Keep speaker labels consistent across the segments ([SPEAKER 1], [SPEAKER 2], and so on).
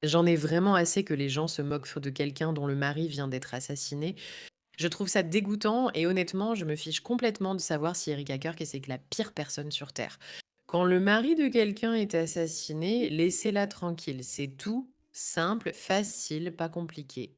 [SPEAKER 1] J'en ai vraiment assez que les gens se moquent de quelqu'un dont le mari vient d'être assassiné. Je trouve ça dégoûtant et honnêtement, je me fiche complètement de savoir si Erika Kirk est la pire personne sur Terre. Quand le mari de quelqu'un est assassiné, laissez-la tranquille. C'est tout simple, facile, pas compliqué.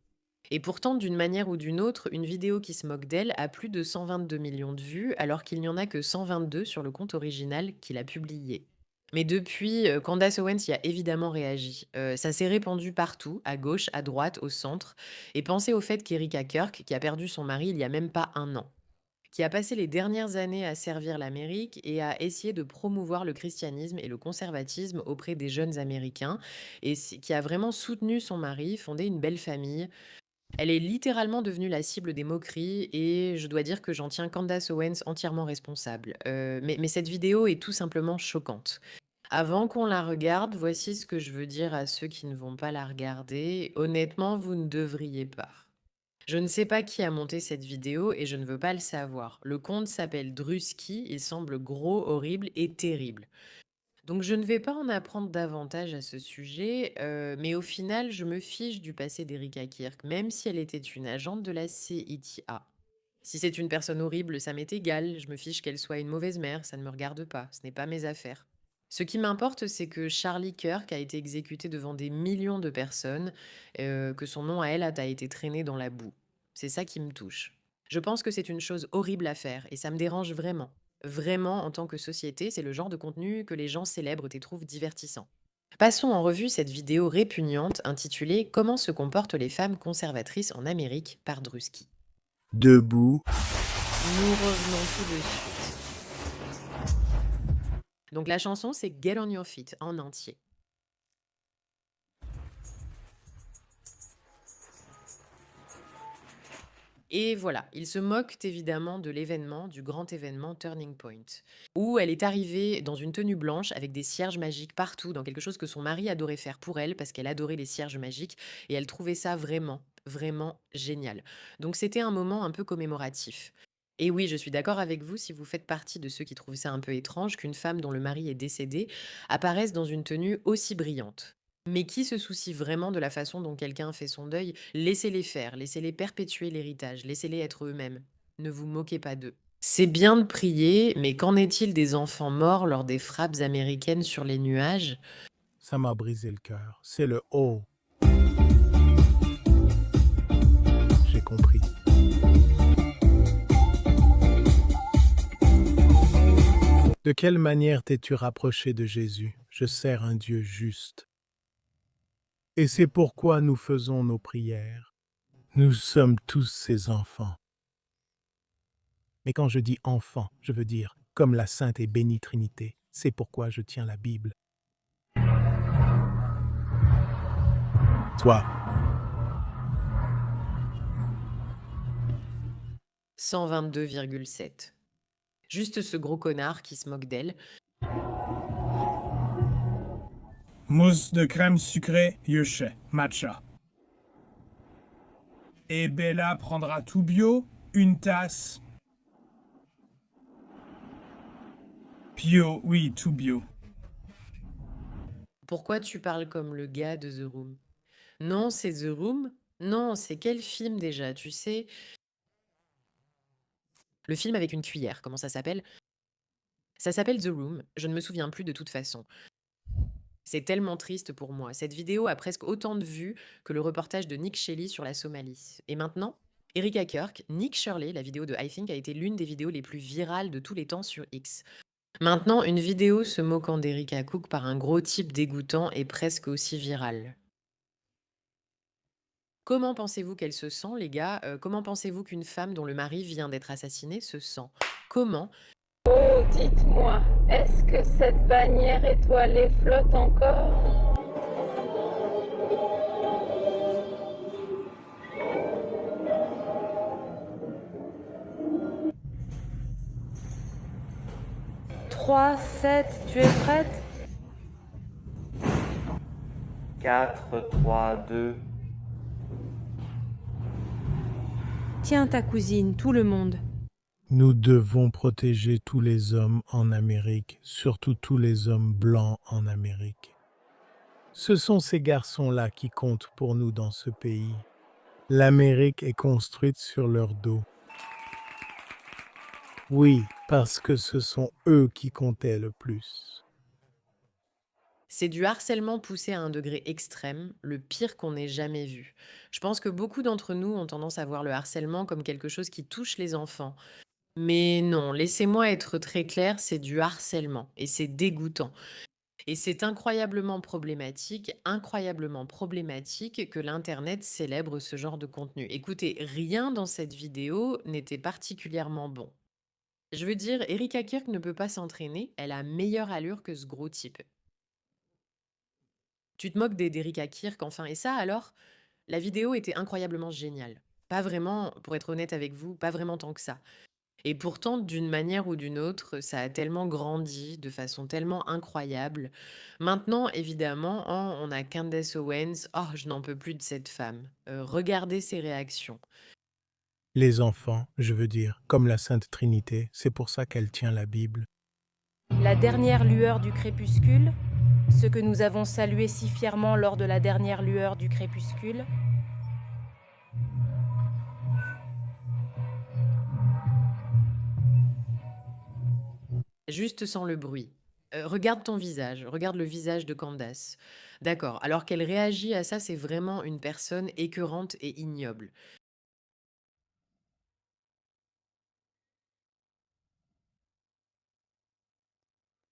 [SPEAKER 1] Et pourtant, d'une manière ou d'une autre, une vidéo qui se moque d'elle a plus de 122 millions de vues, alors qu'il n'y en a que 122 sur le compte original qu'il a publié. Mais depuis, Candace Owens y a évidemment réagi. Ça s'est répandu partout, à gauche, à droite, au centre. Et pensez au fait qu'Erika Kirk, qui a perdu son mari il y a même pas un an, qui a passé les dernières années à servir l'Amérique et à essayer de promouvoir le christianisme et le conservatisme auprès des jeunes Américains, et qui a vraiment soutenu son mari, fondé une belle famille. Elle est littéralement devenue la cible des moqueries et je dois dire que j'en tiens Candace Owens entièrement responsable. Mais cette vidéo est tout simplement choquante. Avant qu'on la regarde, voici ce que je veux dire à ceux qui ne vont pas la regarder. Honnêtement, vous ne devriez pas. Je ne sais pas qui a monté cette vidéo et je ne veux pas le savoir. Le compte s'appelle Drusky, il semble gros, horrible et terrible. Donc je ne vais pas en apprendre davantage à ce sujet, mais au final, je me fiche du passé d'Erika Kirk, même si elle était une agente de la CIA. Si c'est une personne horrible, ça m'est égal, je me fiche qu'elle soit une mauvaise mère, ça ne me regarde pas, ce n'est pas mes affaires. Ce qui m'importe, c'est que Charlie Kirk a été exécuté devant des millions de personnes, que son nom à elle a été traîné dans la boue. C'est ça qui me touche. Je pense que c'est une chose horrible à faire et ça me dérange vraiment. Vraiment, en tant que société, c'est le genre de contenu que les gens célèbrent et trouvent divertissant. Passons en revue cette vidéo répugnante intitulée Comment se comportent les femmes conservatrices en Amérique par Drusky.
[SPEAKER 2] Debout,
[SPEAKER 1] Nous revenons tout de suite. Donc la chanson, c'est Get on Your Feet en entier. Et voilà, ils se moquent évidemment de l'événement, du grand événement Turning Point, où elle est arrivée dans une tenue blanche avec des cierges magiques partout, dans quelque chose que son mari adorait faire pour elle, parce qu'elle adorait les cierges magiques, et elle trouvait ça vraiment, vraiment génial. Donc c'était un moment un peu commémoratif. Et oui, je suis d'accord avec vous si vous faites partie de ceux qui trouvent ça un peu étrange qu'une femme dont le mari est décédé apparaisse dans une tenue aussi brillante. Mais qui se soucie vraiment de la façon dont quelqu'un fait son deuil? Laissez-les faire, laissez-les perpétuer l'héritage, laissez-les être eux-mêmes. Ne vous moquez pas d'eux. C'est bien de prier, mais qu'en est-il des enfants morts lors des frappes américaines sur les nuages?
[SPEAKER 2] ça m'a brisé le cœur. C'est le haut. J'ai compris. De quelle manière t'es-tu rapproché de Jésus? Je sers un Dieu juste. Et c'est pourquoi nous faisons nos prières. Nous sommes tous ses enfants. Mais quand je dis enfants, je veux dire comme la Sainte et bénie Trinité. C'est pourquoi je tiens la Bible. Toi,
[SPEAKER 1] 122,7. Juste ce gros connard qui se moque d'elle.
[SPEAKER 3] Mousse de crème sucrée, Yuche, matcha. Et Bella prendra tout bio, une tasse. Bio, oui, tout bio.
[SPEAKER 1] Pourquoi tu parles comme le gars de The Room? Non, c'est The Room? Non, c'est quel film déjà, tu sais? Le film avec une cuillère, comment ça s'appelle? Ça s'appelle The Room, je ne me souviens plus de toute façon. C'est tellement triste pour moi. Cette vidéo a presque autant de vues que le reportage de Nick Shelley sur la Somalie. Et maintenant, Erika Kirk, Nick Shirley, la vidéo de I Think, a été l'une des vidéos les plus virales de tous les temps sur X. Maintenant, une vidéo se moquant d'Erika Cook par un gros type dégoûtant est presque aussi virale. Comment pensez-vous qu'elle se sent, les gars? Comment pensez-vous qu'une femme dont le mari vient d'être assassiné se sent? Comment?
[SPEAKER 4] Oh, dites-moi, est-ce que cette bannière étoilée flotte encore? 3, 7, tu es prête?
[SPEAKER 5] 4, 3, 2.
[SPEAKER 6] Tiens ta cousine, tout le monde.
[SPEAKER 2] nous devons protéger tous les hommes en Amérique, surtout tous les hommes blancs en Amérique. Ce sont ces garçons-là qui comptent pour nous dans ce pays. L'Amérique est construite sur leur dos. Oui, parce que ce sont eux qui comptaient le plus.
[SPEAKER 1] C'est du harcèlement poussé à un degré extrême, le pire qu'on ait jamais vu. Je pense que beaucoup d'entre nous ont tendance à voir le harcèlement comme quelque chose qui touche les enfants. Mais non, laissez-moi être très clair, c'est du harcèlement et c'est dégoûtant. Et c'est incroyablement problématique que l'Internet célèbre ce genre de contenu. Écoutez, rien dans cette vidéo n'était particulièrement bon. Je veux dire, Erika Kirk ne peut pas s'entraîner, elle a meilleure allure que ce gros type. Tu te moques d'Erika Kirk, enfin, et ça alors? La vidéo était incroyablement géniale. Pas vraiment, pour être honnête avec vous, pas vraiment tant que ça. Et pourtant, d'une manière ou d'une autre, ça a tellement grandi de façon tellement incroyable. Maintenant, évidemment, hein, on a Candace Owens. Oh, je n'en peux plus de cette femme. Regardez ses réactions.
[SPEAKER 2] Les enfants, je veux dire, comme la Sainte Trinité, c'est pour ça qu'elle tient la Bible.
[SPEAKER 6] La dernière lueur du crépuscule, ce que nous avons salué si fièrement lors de la dernière lueur du crépuscule,
[SPEAKER 1] Juste sans le bruit. Regarde ton visage, regarde le visage de Candace. D'accord, alors qu'elle réagit à ça, c'est vraiment une personne écœurante et ignoble.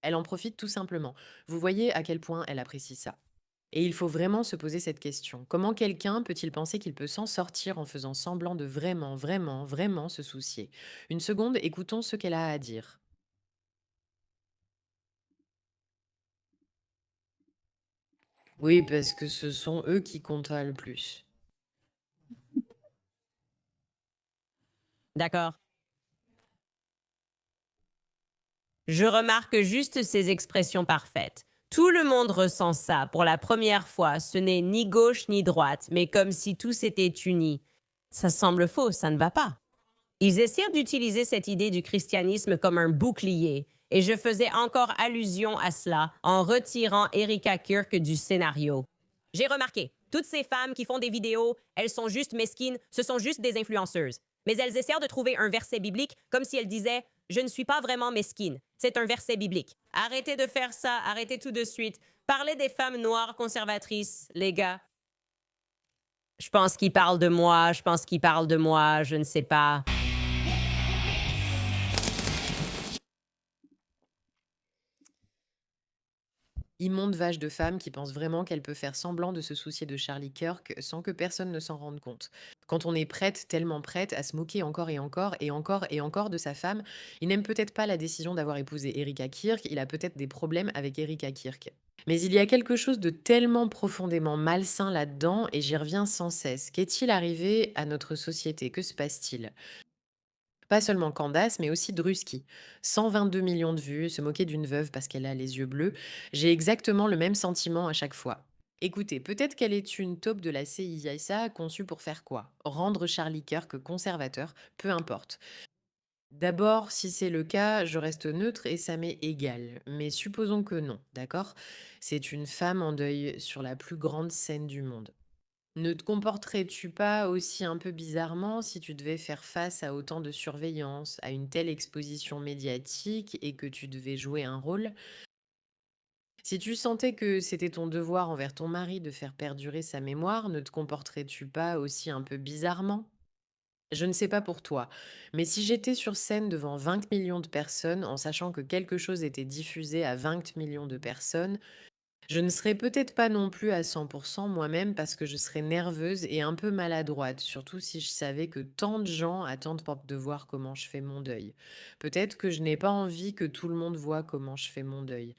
[SPEAKER 1] Elle en profite tout simplement. Vous voyez à quel point elle apprécie ça. Et il faut vraiment se poser cette question. Comment quelqu'un peut-il penser qu'il peut s'en sortir en faisant semblant de vraiment se soucier? Une seconde, écoutons ce qu'elle a à dire. Oui, parce que ce sont eux qui comptent le plus.
[SPEAKER 7] D'accord. Je remarque juste ces expressions parfaites. Tout le monde ressent ça pour la première fois. Ce n'est ni gauche ni droite, mais comme si tout s'était uni. Ça semble faux, ça ne va pas. Ils essaient d'utiliser cette idée du christianisme comme un bouclier, et je faisais encore allusion à cela en retirant Erika Kirk du scénario. J'ai remarqué, toutes ces femmes qui font des vidéos, elles sont juste mesquines, ce sont juste des influenceuses. Mais elles essaient de trouver un verset biblique comme si elles disaient « Je ne suis pas vraiment mesquine, c'est un verset biblique. » Arrêtez de faire ça, arrêtez tout de suite. Parlez des femmes noires conservatrices, les gars. Je pense qu'ils parlent de moi, je ne sais pas.
[SPEAKER 1] Immonde vache de femme qui pense vraiment qu'elle peut faire semblant de se soucier de Charlie Kirk sans que personne ne s'en rende compte. Quand on est prête, tellement prête, à se moquer encore et encore et encore et encore de sa femme, il n'aime peut-être pas la décision d'avoir épousé Erika Kirk, il a peut-être des problèmes avec Erika Kirk. Mais il y a quelque chose de tellement profondément malsain là-dedans et j'y reviens sans cesse. Qu'est-il arrivé à notre société? Que se passe-t-il? Pas seulement Candace, mais aussi Drusky. 122 millions de vues, se moquer d'une veuve parce qu'elle a les yeux bleus. J'ai exactement le même sentiment à chaque fois. Écoutez, peut-être qu'elle est une taupe de la CISA conçue pour faire quoi? Rendre Charlie Kirk conservateur, peu importe. D'abord, si c'est le cas, je reste neutre et ça m'est égal. Mais supposons que non, d'accord? C'est une femme en deuil sur la plus grande scène du monde. Ne te comporterais-tu pas aussi un peu bizarrement si tu devais faire face à autant de surveillance, à une telle exposition médiatique et que tu devais jouer un rôle? Si tu sentais que c'était ton devoir envers ton mari de faire perdurer sa mémoire, ne te comporterais-tu pas aussi un peu bizarrement? Je ne sais pas pour toi, mais si j'étais sur scène devant 20 millions de personnes en sachant que quelque chose était diffusé à 20 millions de personnes, je ne serais peut-être pas non plus à 100% moi-même parce que je serais nerveuse et un peu maladroite, surtout si je savais que tant de gens attendent de voir comment je fais mon deuil. Peut-être que je n'ai pas envie que tout le monde voit comment je fais mon deuil.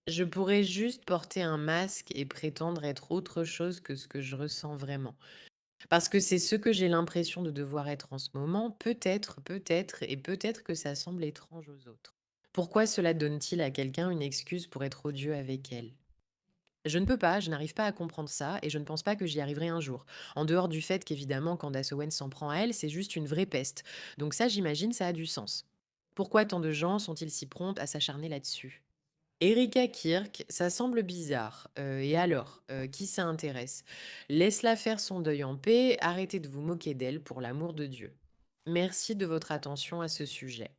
[SPEAKER 1] Je pourrais juste porter un masque et prétendre être autre chose que ce que je ressens vraiment. Parce que c'est ce que j'ai l'impression de devoir être en ce moment, et peut-être que ça semble étrange aux autres. Pourquoi cela donne-t-il à quelqu'un une excuse pour être odieux avec elle? Je ne peux pas, je n'arrive pas à comprendre ça et je ne pense pas que j'y arriverai un jour. En dehors du fait qu'évidemment, Candace Owens s'en prend à elle, c'est juste une vraie peste. Donc ça, j'imagine, ça a du sens. Pourquoi tant de gens sont-ils si prompts à s'acharner là-dessus? Erika Kirk, ça semble bizarre. Et alors, qui ça intéresse? Laisse-la faire son deuil en paix, arrêtez de vous moquer d'elle pour l'amour de Dieu. Merci de votre attention à ce sujet.